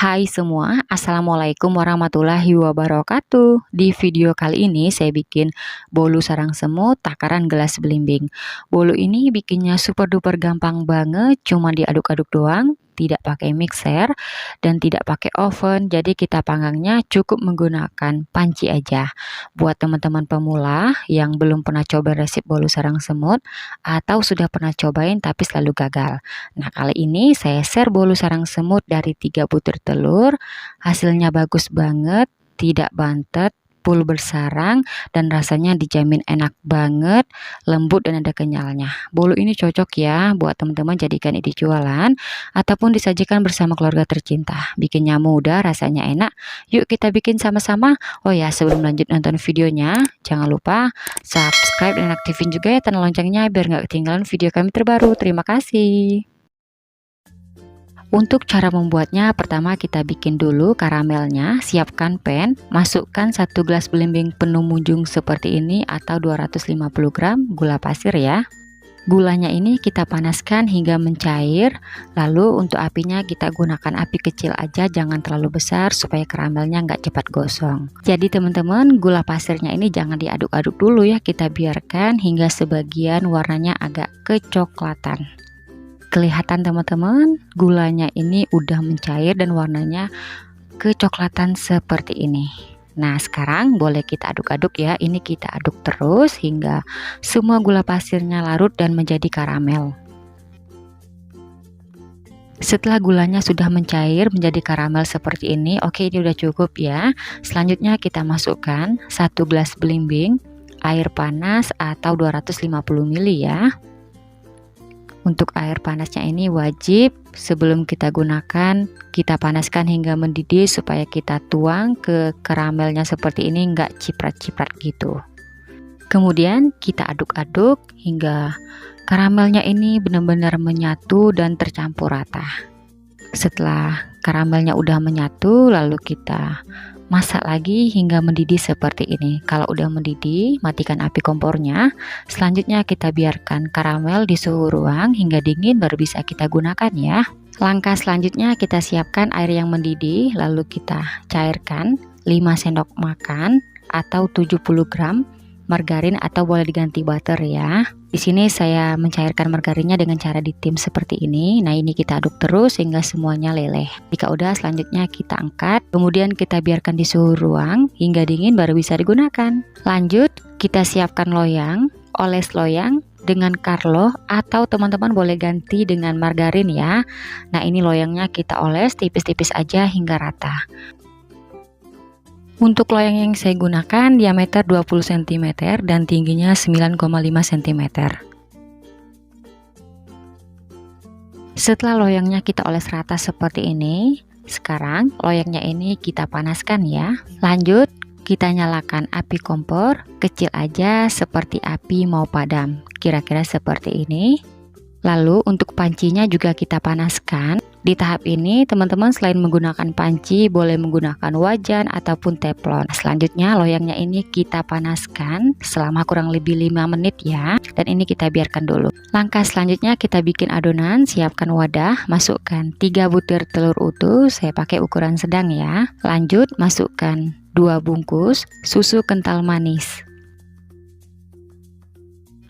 Hai semua, Assalamualaikum warahmatullahi wabarakatuh. Di video kali ini saya bikin bolu sarang semut takaran gelas belimbing. Bolu ini bikinnya super duper gampang banget, cuma diaduk-aduk doang, tidak pakai mixer dan tidak pakai oven. Jadi kita panggangnya cukup menggunakan panci aja. Buat teman-teman pemula yang belum pernah coba resep bolu sarang semut atau sudah pernah cobain tapi selalu gagal. Nah, kali ini saya share bolu sarang semut dari 3 butir telur. Hasilnya bagus banget, tidak bantet, full bersarang, dan rasanya dijamin enak banget, lembut dan ada kenyalnya. Bolu ini cocok ya buat teman-teman jadikan ide jualan ataupun disajikan bersama keluarga tercinta. Bikinnya mudah, rasanya enak. Yuk kita bikin sama-sama. Oh ya, sebelum lanjut nonton videonya, jangan lupa subscribe dan aktifin juga ya tanda loncengnya biar nggak ketinggalan video kami terbaru. Terima kasih. Untuk cara membuatnya, pertama kita bikin dulu karamelnya. Siapkan pan, masukkan 1 gelas belimbing penuh munjung seperti ini atau 250 gram gula pasir ya. Gulanya ini kita panaskan hingga mencair. Lalu untuk apinya kita gunakan api kecil aja, jangan terlalu besar supaya karamelnya nggak cepat gosong. Jadi teman-teman, gula pasirnya ini jangan diaduk-aduk dulu ya, kita biarkan hingga sebagian warnanya agak kecoklatan. Kelihatan teman-teman, gulanya ini udah mencair dan warnanya kecoklatan seperti ini. Nah, sekarang boleh kita aduk-aduk ya. Ini kita aduk terus hingga semua gula pasirnya larut dan menjadi karamel. Setelah gulanya sudah mencair menjadi karamel seperti ini, oke, ini udah cukup ya. Selanjutnya kita masukkan 1 gelas belimbing air panas atau 250 ml ya. Untuk air panasnya ini wajib sebelum kita gunakan, kita panaskan hingga mendidih supaya kita tuang ke karamelnya seperti ini, nggak ciprat-ciprat gitu. Kemudian kita aduk-aduk hingga karamelnya ini benar-benar menyatu dan tercampur rata. Setelah karamelnya udah menyatu, lalu kita masak lagi hingga mendidih seperti ini. Kalau udah mendidih, matikan api kompornya. Selanjutnya kita biarkan karamel di suhu ruang hingga dingin baru bisa kita gunakan ya. Langkah selanjutnya kita siapkan air yang mendidih, lalu kita cairkan 5 sendok makan atau 70 gram margarin atau boleh diganti butter ya. Di sini saya mencairkan margarinnya dengan cara ditim seperti ini. Nah, ini kita aduk terus hingga semuanya leleh. Jika udah, selanjutnya kita angkat, kemudian kita biarkan di suhu ruang hingga dingin baru bisa digunakan. Lanjut, kita siapkan loyang, oles loyang dengan Carlo atau teman-teman boleh ganti dengan margarin ya. Nah, ini loyangnya kita oles tipis-tipis aja hingga rata. Untuk loyang yang saya gunakan diameter 20 cm dan tingginya 9,5 cm. Setelah loyangnya kita oles rata seperti ini, sekarang loyangnya ini kita panaskan ya. Lanjut, kita nyalakan api kompor, kecil aja seperti api mau padam, kira-kira seperti ini. Lalu untuk pancinya juga kita panaskan. Di tahap ini teman-teman selain menggunakan panci boleh menggunakan wajan ataupun teflon. Selanjutnya loyangnya ini kita panaskan selama kurang lebih 5 menit ya. Dan ini kita biarkan dulu. Langkah selanjutnya kita bikin adonan. Siapkan wadah, masukkan 3 butir telur utuh, saya pakai ukuran sedang ya. Lanjut masukkan 2 bungkus susu kental manis.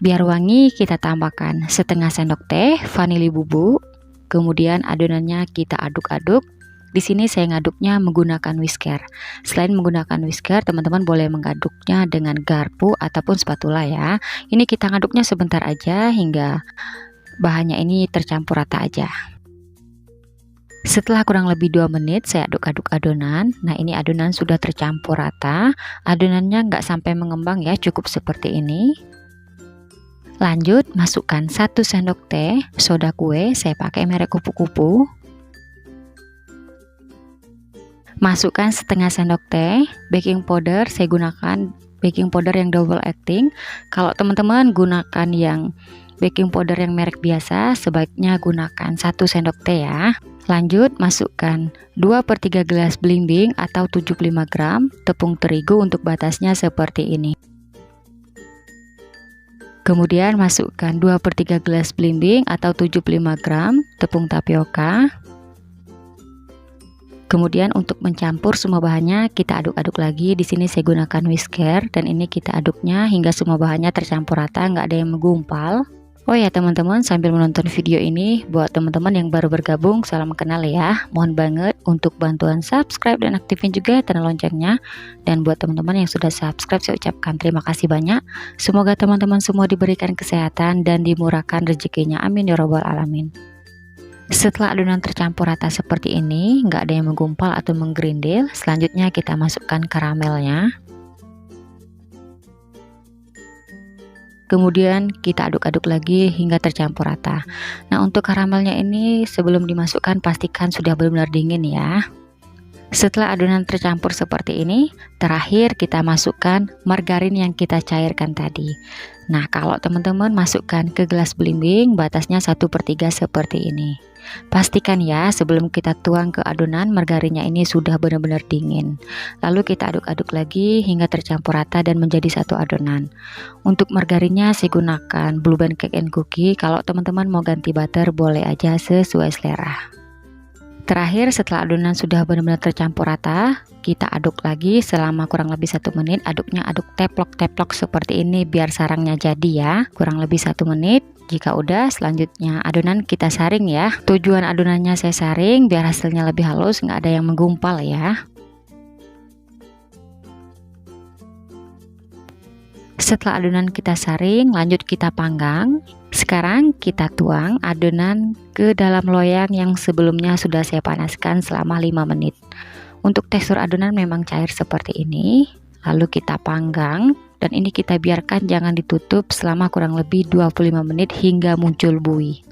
Biar wangi kita tambahkan setengah sendok teh vanili bubuk. Kemudian adonannya kita aduk-aduk. Di sini saya ngaduknya menggunakan whisker. Selain menggunakan whisker, teman-teman boleh mengaduknya dengan garpu ataupun spatula ya. Ini kita ngaduknya sebentar aja hingga bahannya ini tercampur rata aja. Setelah kurang lebih 2 menit saya aduk-aduk adonan. Nah, ini adonan sudah tercampur rata. Adonannya nggak sampai mengembang ya, cukup seperti ini. Lanjut masukkan 1 sendok teh soda kue, saya pakai merek kupu-kupu. Masukkan setengah sendok teh baking powder, saya gunakan baking powder yang double acting. Kalau teman-teman gunakan yang baking powder yang merek biasa, sebaiknya gunakan 1 sendok teh ya. Lanjut masukkan 2/3 gelas belimbing atau 75 gram tepung terigu, untuk batasnya seperti ini. Kemudian masukkan 2/3 gelas belimbing atau 75 gram tepung tapioka. Kemudian untuk mencampur semua bahannya kita aduk-aduk lagi. Di sini saya gunakan whisker dan ini kita aduknya hingga semua bahannya tercampur rata, nggak ada yang menggumpal. Oh ya teman-teman, sambil menonton video ini, buat teman-teman yang baru bergabung, salam kenal ya. Mohon banget untuk bantuan subscribe dan aktifin juga tanda loncengnya. Dan buat teman-teman yang sudah subscribe, saya ucapkan terima kasih banyak. Semoga teman-teman semua diberikan kesehatan dan dimurahkan rezekinya. Amin ya robbal alamin. Setelah adonan tercampur rata seperti ini, nggak ada yang menggumpal atau menggerindil, selanjutnya kita masukkan karamelnya. Kemudian kita aduk-aduk lagi hingga tercampur rata. Nah, untuk karamelnya ini sebelum dimasukkan pastikan sudah benar-benar dingin ya. Setelah adonan tercampur seperti ini, terakhir kita masukkan margarin yang kita cairkan tadi. Nah, kalau teman-teman masukkan ke gelas belimbing, batasnya 1/3 seperti ini. Pastikan ya sebelum kita tuang ke adonan, margarinnya ini sudah benar-benar dingin. Lalu kita aduk-aduk lagi hingga tercampur rata dan menjadi satu adonan. Untuk margarinnya saya gunakan Blue Band Cake and Cookie. Kalau teman-teman mau ganti butter boleh aja sesuai selera. Terakhir setelah adonan sudah benar-benar tercampur rata, kita aduk lagi selama kurang lebih 1 menit. Aduknya aduk teplok-teplok seperti ini biar sarangnya jadi ya, kurang lebih 1 menit. Jika udah, selanjutnya adonan kita saring ya. Tujuan adonannya saya saring biar hasilnya lebih halus, nggak ada yang menggumpal ya. Setelah adonan kita saring, lanjut kita panggang. Sekarang kita tuang adonan ke dalam loyang yang sebelumnya sudah saya panaskan selama 5 menit. Untuk tekstur adonan memang cair seperti ini. Lalu kita panggang dan ini kita biarkan jangan ditutup selama kurang lebih 25 menit hingga muncul buih.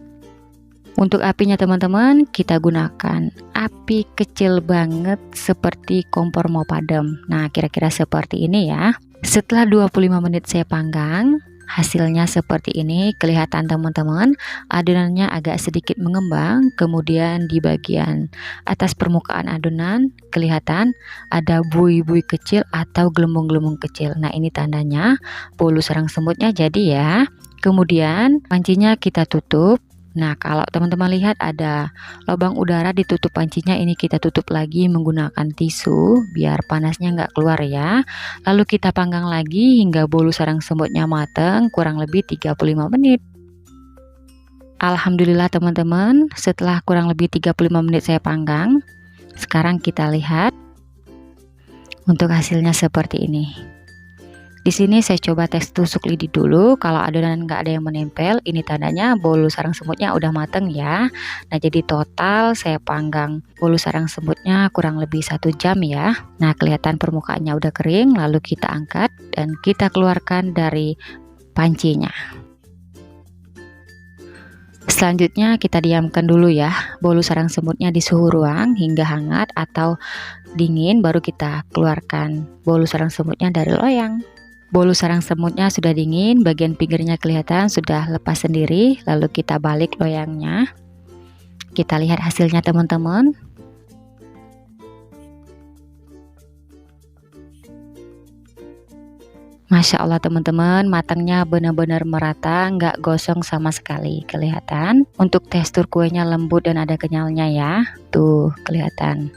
Untuk apinya teman-teman kita gunakan api kecil banget seperti kompor mau padam. Nah, kira-kira seperti ini ya. Setelah 25 menit saya panggang, hasilnya seperti ini. Kelihatan teman-teman, adonannya agak sedikit mengembang. Kemudian di bagian atas permukaan adonan kelihatan ada buih-buih kecil atau gelembung-gelembung kecil. Nah, ini tandanya bolu sarang semutnya jadi ya. Kemudian pancinya kita tutup. Nah, kalau teman-teman lihat ada lubang udara di tutup pancinya, ini kita tutup lagi menggunakan tisu biar panasnya nggak keluar ya. Lalu kita panggang lagi hingga bolu sarang semutnya matang kurang lebih 35 menit. Alhamdulillah teman-teman, setelah kurang lebih 35 menit saya panggang, sekarang kita lihat untuk hasilnya seperti ini. Di sini saya coba tes tusuk lidi dulu. Kalau adonan nggak ada yang menempel, ini tandanya bolu sarang semutnya udah mateng ya. Nah, jadi total saya panggang bolu sarang semutnya kurang lebih 1 jam ya. Nah, kelihatan permukaannya udah kering. Lalu kita angkat dan kita keluarkan dari pancinya. Selanjutnya kita diamkan dulu ya bolu sarang semutnya di suhu ruang hingga hangat atau dingin, baru kita keluarkan bolu sarang semutnya dari loyang. Bolu sarang semutnya sudah dingin, bagian pinggirnya kelihatan sudah lepas sendiri. Lalu kita balik loyangnya. Kita lihat hasilnya teman-teman. Masya Allah teman-teman, matangnya benar-benar merata, nggak gosong sama sekali. Kelihatan. Untuk tekstur kuenya lembut dan ada kenyalnya ya. Tuh kelihatan.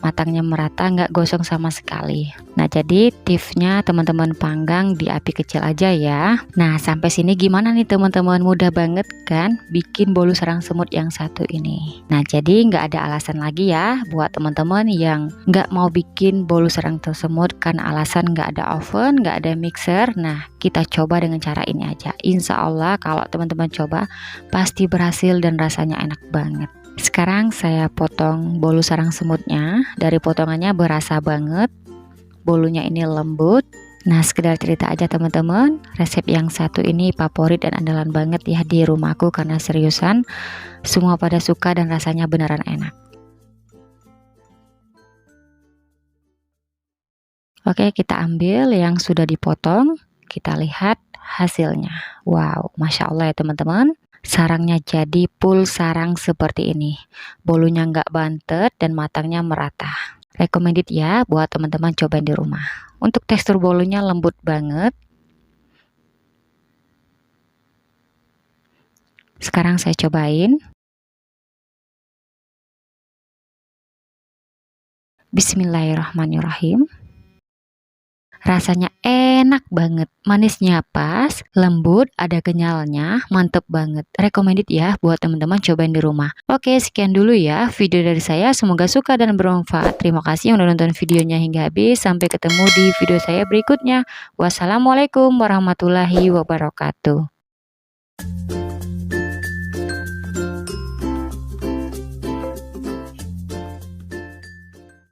Matangnya merata, nggak gosong sama sekali. Nah, jadi tipsnya teman-teman panggang di api kecil aja ya. Nah, sampai sini gimana nih teman-teman? Mudah banget kan bikin bolu sarang semut yang satu ini. Nah, jadi nggak ada alasan lagi ya buat teman-teman yang nggak mau bikin bolu sarang semut karena alasan nggak ada oven, nggak ada mixer. Nah, kita coba dengan cara ini aja. Insya Allah kalau teman-teman coba pasti berhasil dan rasanya enak banget. Sekarang saya potong bolu sarang semutnya. Dari potongannya berasa banget, bolunya ini lembut. Nah, sekedar cerita aja teman-teman, resep yang satu ini favorit dan andalan banget ya di rumahku karena seriusan semua pada suka dan rasanya beneran enak. Oke, kita ambil yang sudah dipotong, kita lihat hasilnya. Wow, Masya Allah ya teman-teman. Sarangnya jadi full sarang seperti ini. Bolunya nggak bantet dan matangnya merata. Recommended ya buat teman-teman cobain di rumah. Untuk tekstur bolunya lembut banget. Sekarang saya cobain. Bismillahirrahmanirrahim. Rasanya enak banget, manisnya pas, lembut, ada kenyalnya, mantep banget. Recommended ya buat teman-teman cobain di rumah. Oke, sekian dulu ya video dari saya. Semoga suka dan bermanfaat. Terima kasih yang udah nonton videonya hingga habis. Sampai ketemu di video saya berikutnya. Wassalamualaikum warahmatullahi wabarakatuh.